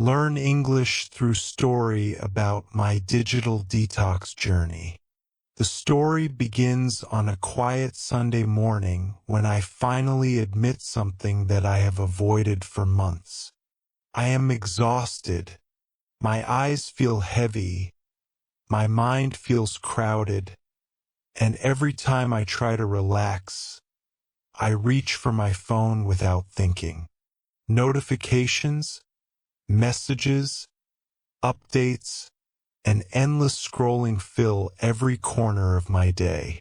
Learn English through story about my digital detox journey. The story begins on a quiet Sunday morning when I finally admit something that I have avoided for months. I am exhausted. My eyes feel heavy. My mind feels crowded. And every time I try to relax, I reach for my phone without thinking. Notifications, messages, updates, and endless scrolling fill every corner of my day.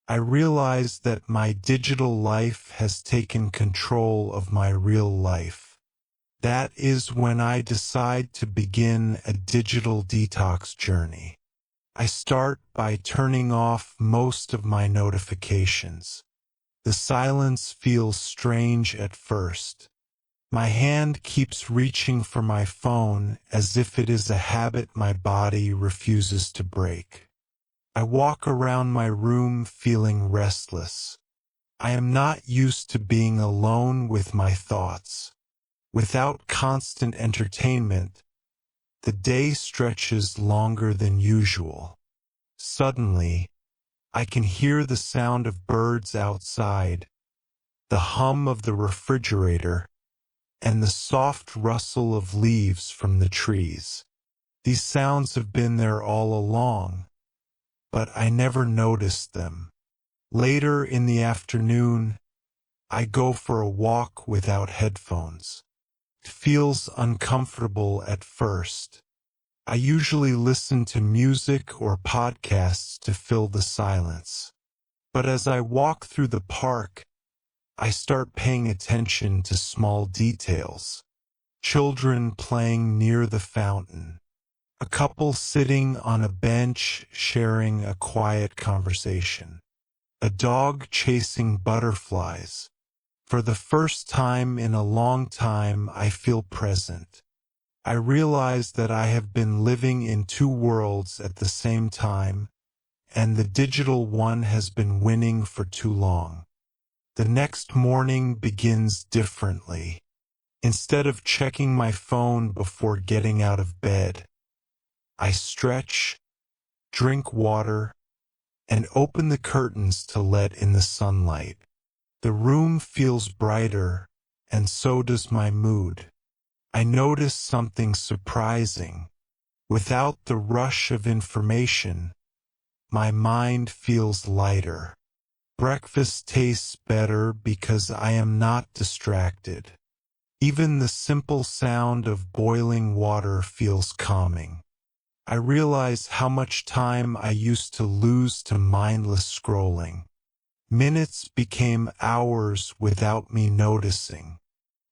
I realize that my digital life has taken control of my real life. That is when I decide to begin a digital detox journey. I start by turning off most of my notifications. The silence feels strange at first. My hand keeps reaching for my phone as if it is a habit my body refuses to break. I walk around my room feeling restless. I am not used to being alone with my thoughts. Without constant entertainment, the day stretches longer than usual. Suddenly, I can hear the sound of birds outside, the hum of the refrigerator, and the soft rustle of leaves from the trees. These sounds have been there all along, but I never noticed them. Later in the afternoon, I go for a walk without headphones. It feels uncomfortable at first. I usually listen to music or podcasts to fill the silence. But as I walk through the park, I start paying attention to small details. Children playing near the fountain. A couple sitting on a bench sharing a quiet conversation. A dog chasing butterflies. For the first time in a long time, I feel present. I realize that I have been living in two worlds at the same time, and the digital one has been winning for too long. The next morning begins differently. Instead of checking my phone before getting out of bed, I stretch, drink water, and open the curtains to let in the sunlight. The room feels brighter, and so does my mood. I notice something surprising. Without the rush of information, my mind feels lighter. Breakfast tastes better because I am not distracted. Even the simple sound of boiling water feels calming. I realize how much time I used to lose to mindless scrolling. Minutes became hours without me noticing.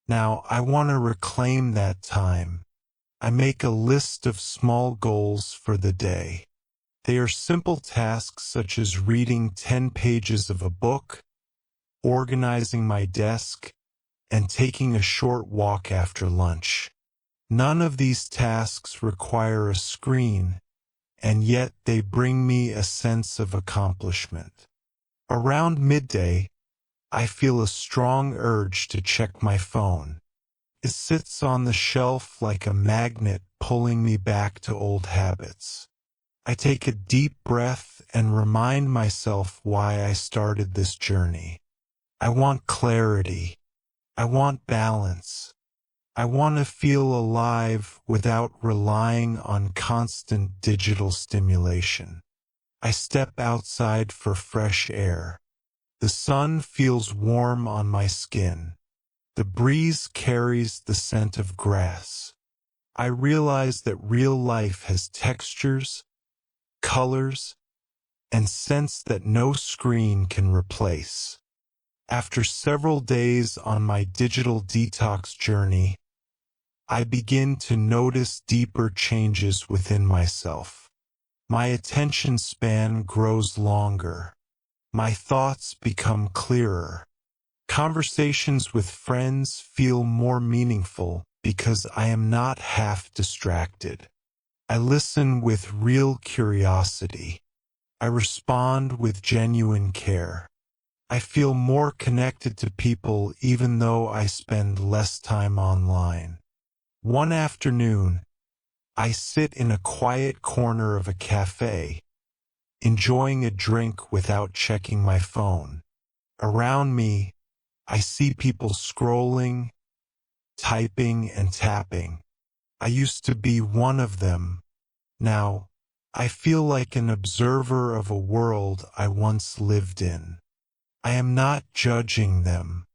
Now I want to reclaim that time. I make a list of small goals for the day. They are simple tasks such as reading 10 pages of a book, organizing my desk, and taking a short walk after lunch. None of these tasks require a screen, and yet they bring me a sense of accomplishment. Around midday, I feel a strong urge to check my phone. It sits on the shelf like a magnet pulling me back to old habits. I take a deep breath and remind myself why I started this journey. I want clarity. I want balance. I want to feel alive without relying on constant digital stimulation. I step outside for fresh air. The sun feels warm on my skin. The breeze carries the scent of grass. I realize that real life has textures, colors, and scents that no screen can replace. After several days on my digital detox journey, I begin to notice deeper changes within myself. My attention span grows longer. My thoughts become clearer. Conversations with friends feel more meaningful because I am not half distracted. I listen with real curiosity. I respond with genuine care. I feel more connected to people even though I spend less time online. One afternoon, I sit in a quiet corner of a cafe, enjoying a drink without checking my phone. Around me, I see people scrolling, typing, and tapping. I used to be one of them. Now, I feel like an observer of a world I once lived in. I am not judging them.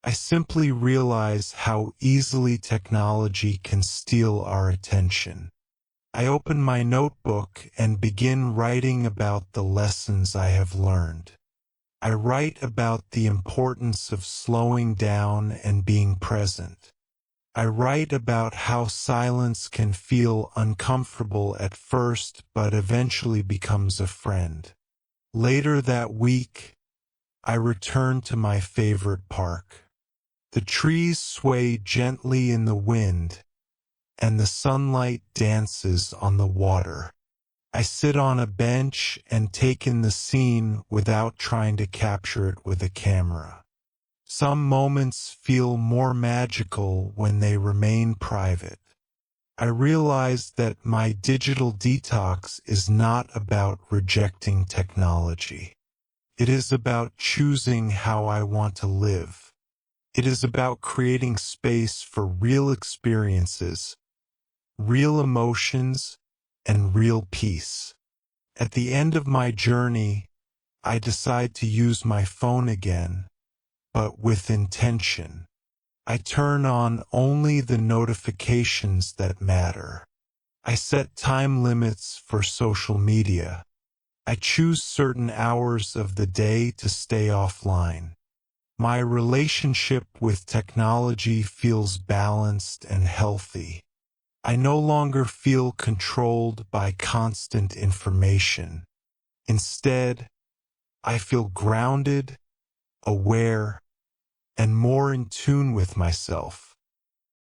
I simply realize how easily technology can steal our attention. I open my notebook and begin writing about the lessons I have learned. I write about the importance of slowing down and being present. I write about how silence can feel uncomfortable at first but eventually becomes a friend. Later that week, I return to my favorite park. The trees sway gently in the wind, and the sunlight dances on the water. I sit on a bench and take in the scene without trying to capture it with a camera. Some moments feel more magical when they remain private. I realize that my digital detox is not about rejecting technology. It is about choosing how I want to live. It is about creating space for real experiences, real emotions, and real peace. At the end of my journey, I decide to use my phone again, but with intention. I turn on only the notifications that matter. I set time limits for social media. I choose certain hours of the day to stay offline. My relationship with technology feels balanced and healthy. I no longer feel controlled by constant information. Instead, I feel grounded, aware, and more in tune with myself.